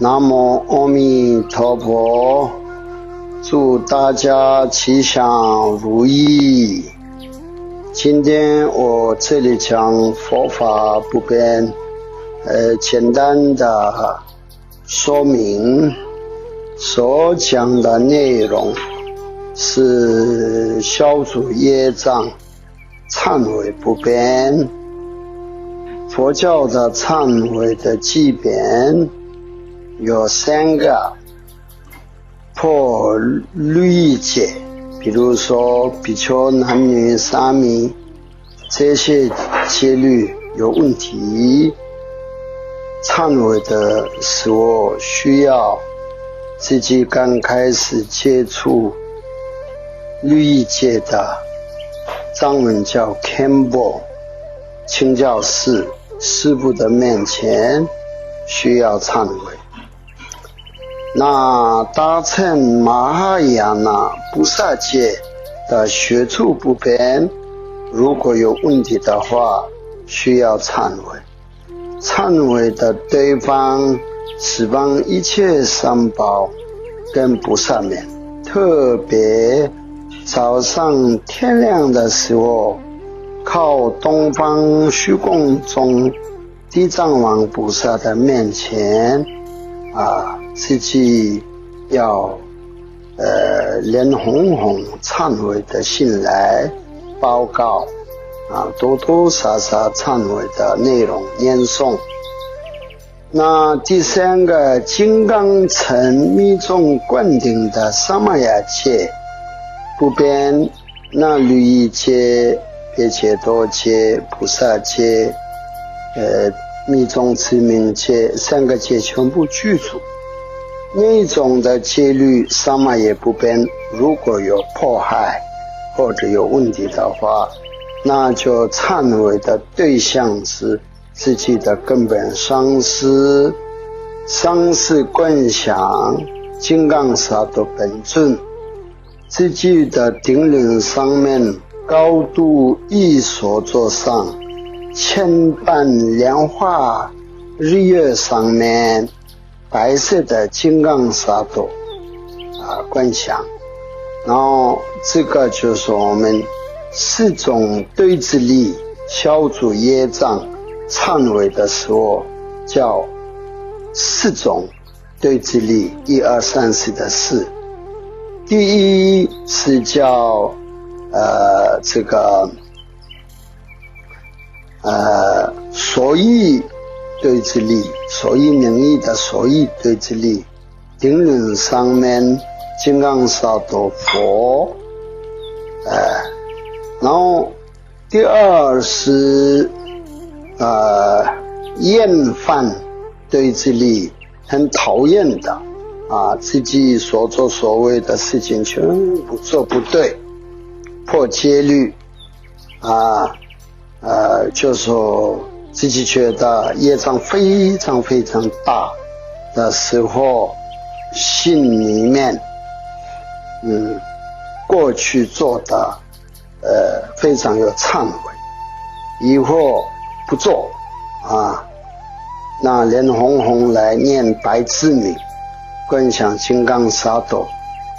南无阿弥陀佛，祝大家吉祥如意。今天我这里讲佛法不变，简单的说明所讲的内容是消除业障、忏悔不变。佛教的忏悔的基本有3个：破律戒，比如说比丘、男女、沙弥，这些戒律有问题。忏悔的时候需要自己刚开始接触律戒的藏文叫 Kempo 清教士师父的面前需要忏悔。那大乘马哈雅那菩萨戒的学处不变，如果有问题的话需要忏悔。忏悔的对方是帮一切三宝跟菩萨们，特别早上天亮的时候，靠东方虚空中地藏王菩萨的面前自己要脸红红忏悔的信来报告多多少少忏悔的内容念诵。那第3个金刚乘密宗灌顶的萨玛雅戒不变，那律仪戒、别解脱戒、菩萨戒、密宗持名戒3个戒全部具足。那种的戒律萨玛也不变，如果有迫害或者有问题的话，那就忏悔的对象是自己的根本上师，上师观想金刚萨埵本尊，自己的顶轮上面高度一所座上千般莲花日月上面白色的金刚萨埵观想。然后这个就是我们4种对治力消除业障忏悔的时候叫4种对治力，1、2、3、4的4。第一是叫所依对治力，所依名义的所依对治力，顶轮上面金刚萨埵佛然后第2是厌烦对治力，很讨厌的自己所作所为的事情全部做不对，破戒律就说自己觉得业障非常非常大的时候，心里面过去做的非常有忏悔，以后不做那脸红红来念白字名，观想金刚萨埵，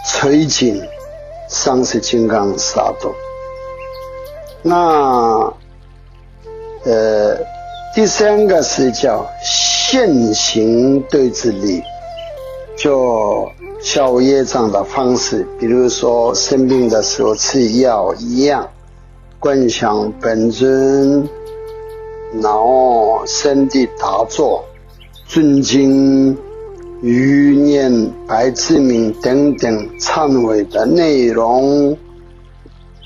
垂颈上是金刚萨埵。那第3个是叫现行对治力，就消业障的方式，比如说生病的时候吃药一样，观想本尊，然后身体打坐，尊敬余念白字名等等忏悔的内容，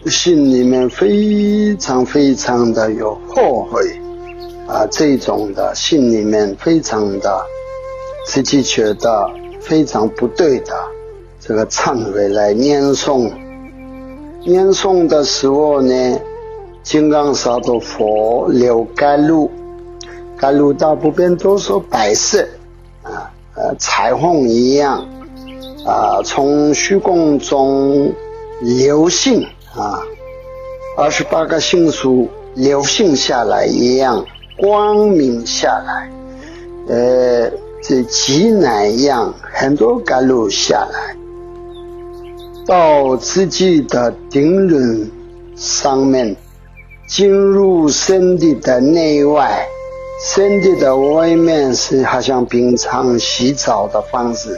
心里面非常非常的有后悔这种的心里面非常的自己觉得非常不对的这个忏悔来念诵。念诵的时候呢，金刚萨埵佛流甘露，甘露大部分都是白色彩虹一样从虚空中流性28个星宿流性下来一样，光明下来这挤奶一样，很多甘露下来，到自己的顶轮上面，进入身体的内外。身体的外面是好像平常洗澡的方式，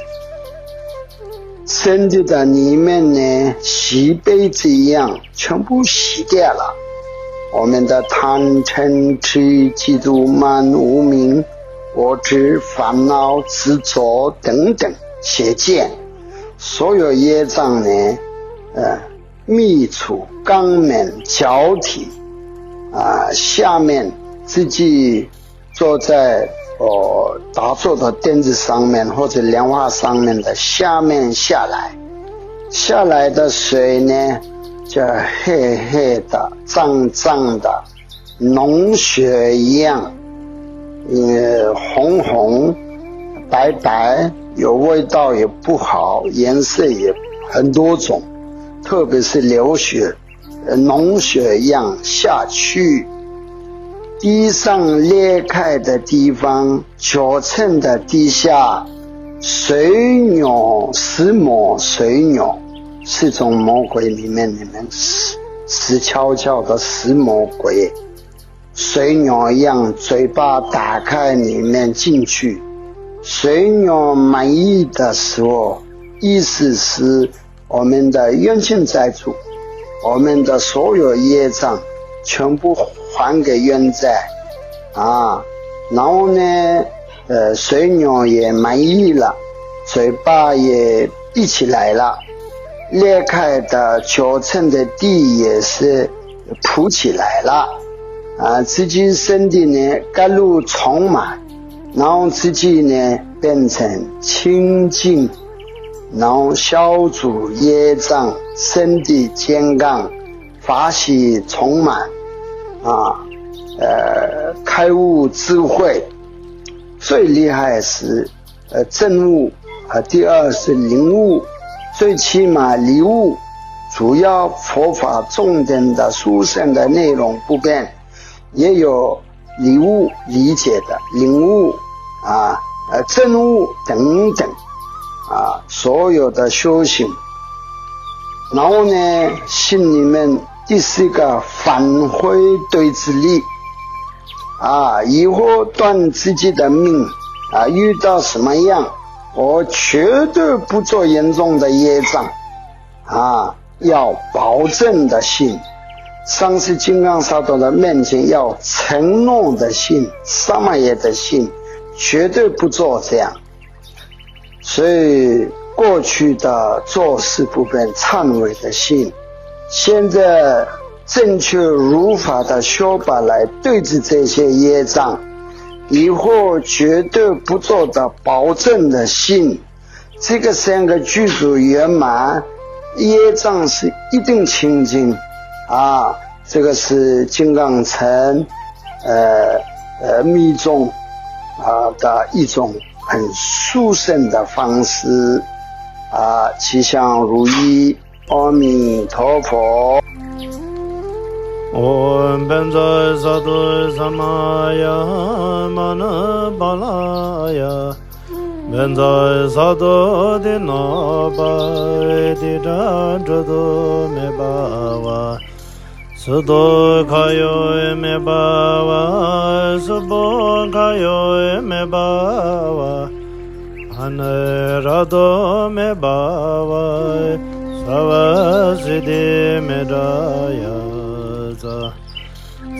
身体的里面呢，洗杯子一样，全部洗掉了。我们的贪嗔痴嫉妒慢无明我执烦恼执着等等邪见，所有业障呢，密处肛门脚体下面自己坐在打坐的垫子上面或者莲花上面的下面下来的水呢，就黑黑的脏脏的脓血一样，红红白白，有味道也不好，颜色也很多种，特别是流血脓血一样下去，地上裂开的地方，脚蹭的地下，水鸟石魔水鸟4种魔鬼里面死翘翘的石魔鬼，水鸟一样嘴巴打开里面进去，水鸟满意的时候，意思是我们的冤亲债主，我们的所有业障全部还给冤债然后呢水鸟也满意了，嘴巴也闭起来了，裂开的脚蹭的地也是铺起来了自己身体呢甘露充满，然后自己呢变成清净，然后消除业障，身体健康，法喜充满开悟智慧。最厉害是证悟第二是领悟，最起码离悟，主要佛法重点的书生的内容不变，也有离悟理解的领悟证悟等等所有的修行。然后呢心里面第4个返回对治力以后断自己的命遇到什么样，我绝对不做严重的业障要保证的信，上师金刚萨埵的面前要承诺的信，萨玛耶的信，绝对不做这样。所以过去的做事不变忏悔的信，现在正确如法的修法来对治这些业障，以后绝对不做的保证的信，这个3个具足圆满，业障是一定清净这个是金刚乘密宗的一种很殊胜的方式吉祥如意，阿弥陀佛。Om Benza Sadhu Samaya Mana Balaya Benza Sadhu Dinaba Dida Drudu Mebawa Sudo Kayo Mebawa Subo Kayo Mebawa Anerado Mebawa Savasidi Medaya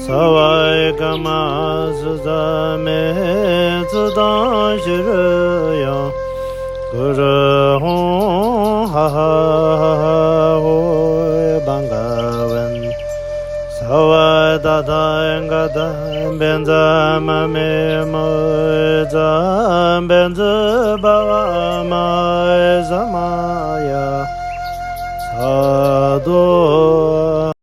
Savai kama suza me zudan shiruya Guru hon ha ha ho bangavan Savai dada engada benza mame moza benza bava ma zamaya Sadhu